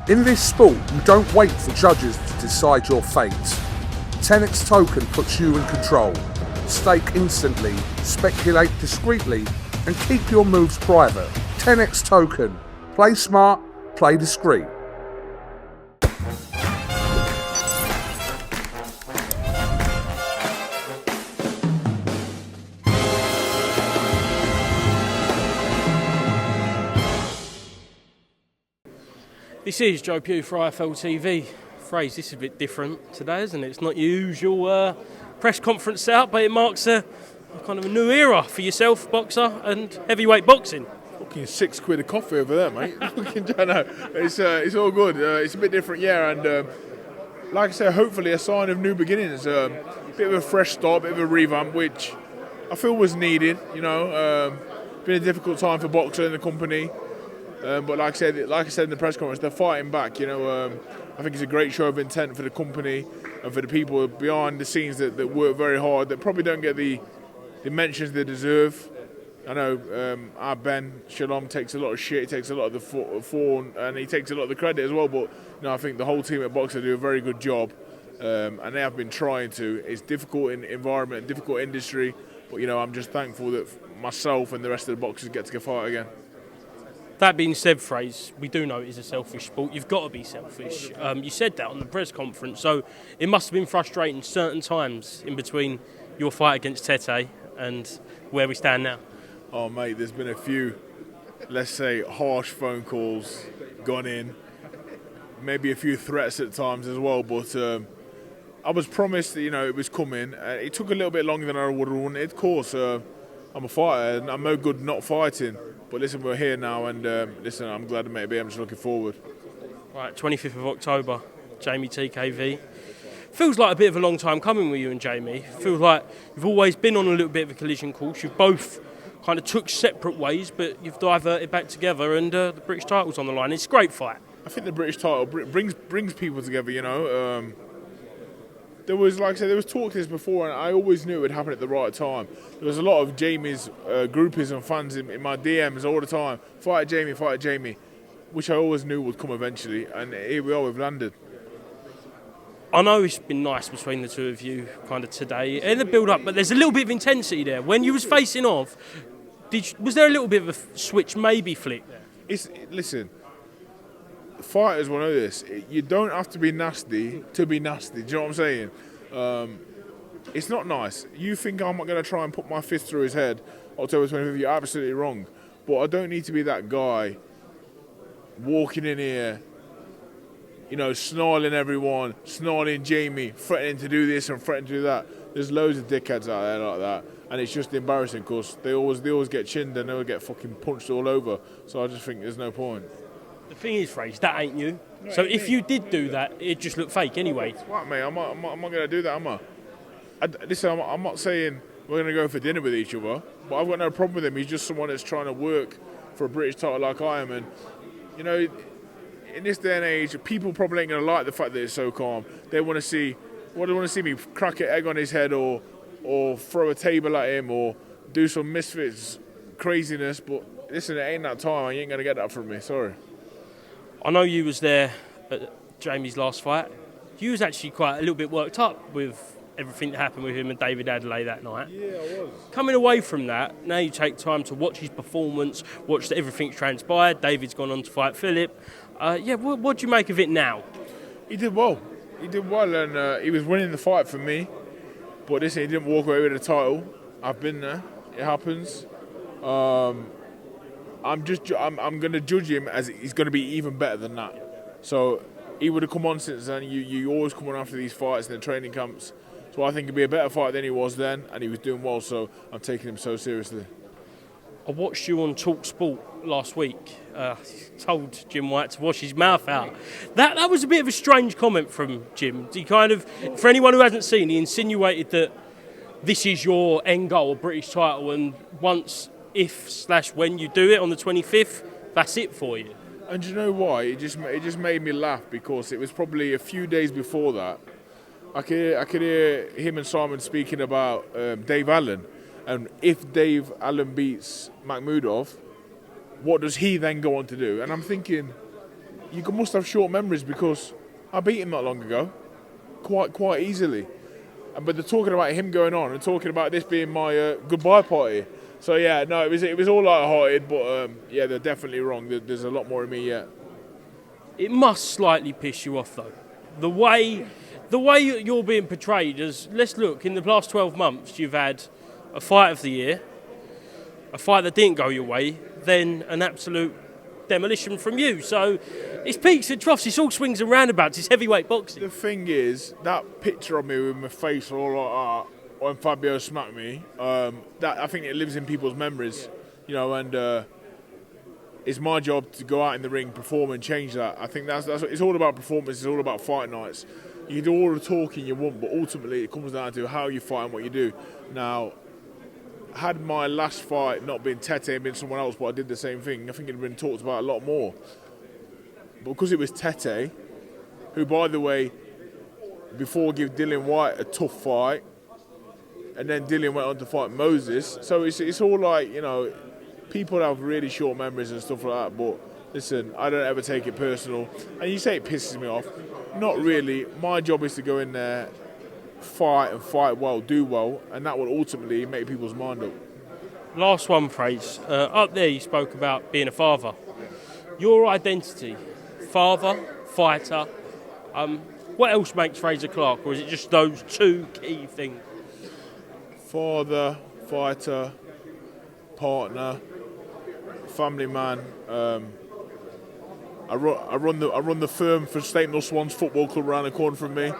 In this sport, you don't wait for judges to decide your fate. TenexToken puts you in control. Stake instantly, speculate discreetly, and keep your moves private. TenexToken. Play smart, play discreet. This is Joe Pugh for IFLTV. Frazer, this is a bit different today, isn't it? It's not your usual press conference setup, but it marks a kind of a new era for yourself, boxer, and heavyweight boxing. Fucking £6 of coffee over there, mate. Fucking don't know. It's all good. It's a bit different, yeah, and like I said, hopefully a sign of new beginnings. Bit of a fresh start, bit of a revamp, which I feel was needed. You know, been a difficult time for boxer and the company. But like I said in the press conference, they're fighting back. You know, I think it's a great show of intent for the company and for the people behind the scenes that work very hard, that probably don't get the mentions they deserve. I know our Ben Shalom takes a lot of shit, he takes a lot of the fawn, and he takes a lot of the credit as well. But you know, I think the whole team at Boxer do a very good job, and they have been trying to. It's difficult in environment, difficult industry, but you know, I'm just thankful that myself and the rest of the boxers get to fight again. That being said, Frazer, we do know it is a selfish sport. You've got to be selfish. You said that on the press conference, so it must have been frustrating certain times in between your fight against Tete and where we stand now. Oh, mate, there's been a few, let's say, harsh phone calls gone in, maybe a few threats at times as well, but I was promised that, you know, it was coming. It took a little bit longer than I would have wanted. Of course, I'm a fighter, and I'm no good not fighting. But listen, we're here now, and listen, I'm glad to make it. I'm just looking forward. Right, 25th of October, Jamie TKV. Feels like a bit of a long time coming with you and Jamie. Feels like you've always been on a little bit of a collision course. You've both kind of took separate ways, but you've diverted back together, and the British title's on the line. It's a great fight. I think the British title brings people together, you know. There was, like I said, there was talk of this before, and I always knew it would happen at the right time. There was a lot of Jamie's groupies and fans in my DMs all the time. Fight Jamie, which I always knew would come eventually, and here we are, we've landed. I know it's been nice between the two of you kind of today in the build-up, but there's a little bit of intensity there. When you was facing off, was there a little bit of a switch, maybe flick there? Listen, fighters will know this. You don't have to be nasty to be nasty. Do you know what I'm saying? It's not nice. You think I'm not going to try and put my fist through his head October 25th, you're absolutely wrong. But I don't need to be that guy walking in here, you know, snarling everyone, snarling Jamie, threatening to do this and threatening to do that. There's loads of dickheads out there like that. And it's just embarrassing because they always get chinned and they always get fucking punched all over. So I just think there's no point. The thing is, Frazer, that ain't you. No, so if you did do that, it'd just look fake anyway. What, mate? I'm not going to do that, am I? Listen, I'm not saying we're going to go for dinner with each other, but I've got no problem with him. He's just someone that's trying to work for a British title like I am. And, you know, in this day and age, people probably ain't going to like the fact that it's so calm. They want to see me crack an egg on his head or throw a table at him or do some misfits craziness. But listen, it ain't that time. You ain't going to get that from me. Sorry. I know you was there at Jamie's last fight. You was actually quite a little bit worked up with everything that happened with him and David Adelaide that night. Yeah, I was. Coming away from that, now you take time to watch his performance, watch that everything's transpired. David's gone on to fight Philip. What do you make of it now? He did well. And he was winning the fight for me. But listen, he didn't walk away with the title. I've been there. It happens. I'm going to judge him as he's going to be even better than that. So he would have come on since then. You always come on after these fights in the training camps. So I think he'd be a better fighter than he was then, and he was doing well. So I'm taking him so seriously. I watched you on Talk Sport last week. Told Jim White to wash his mouth out. That was a bit of a strange comment from Jim. He kind of, for anyone who hasn't seen, he insinuated that this is your end goal, a British title, and when you do it on the 25th, that's it for you. And you know why? It just made me laugh because it was probably a few days before that. I could hear him and Simon speaking about Dave Allen, and if Dave Allen beats Makhmudov, what does he then go on to do? And I'm thinking, you must have short memories because I beat him not long ago, quite easily. But they're talking about him going on and talking about this being my goodbye party. So yeah, no, it was all light-hearted, but yeah, they're definitely wrong. There's a lot more in me yet. It must slightly piss you off though, the way you're being portrayed as. Let's look, in the last 12 months, you've had a fight of the year, a fight that didn't go your way, then an absolute demolition from you. So it's peaks and troughs, it's all swings and roundabouts, it's heavyweight boxing. The thing is, that picture of me with my face all like that, when Fabio smacked me, that I think it lives in people's memories, you know, and it's my job to go out in the ring, perform and change that. I think that's what, it's all about performance, it's all about fight nights. You can do all the talking you want, but ultimately it comes down to how you fight and what you do. Now, had my last fight not been Tete and been someone else, but I did the same thing, I think it'd been talked about a lot more. But because it was Tete, who, by the way, before gave Dillian Whyte a tough fight, and then Dillian went on to fight Moses. So it's all like, you know, people have really short memories and stuff like that. But listen, I don't ever take it personal. And you say it pisses me off. Not really. My job is to go in there, fight well, do well, and that will ultimately make people's mind up. Last one, Frazer. Up there you spoke about being a father. Your identity, father, fighter, what else makes Frazer Clarke, or is it just those two key things? Father, fighter, partner, family man. I run the firm for State Mill Swans Football Club around the corner from me.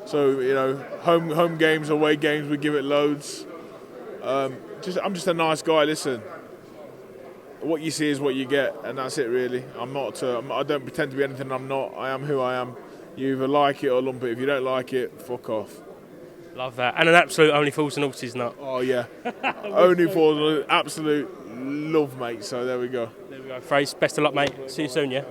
So, you know, home games, away games, we give it loads. I'm just a nice guy. Listen, what you see is what you get, and that's it really. I don't pretend to be anything I'm not. I am who I am. You either like it or lump it. If you don't like it, fuck off. Love that. And an absolute only fools and horses nut. Oh yeah, only fools, absolute love, mate. So there we go. There we go, Frazer. Best of luck, mate. See you soon, yeah.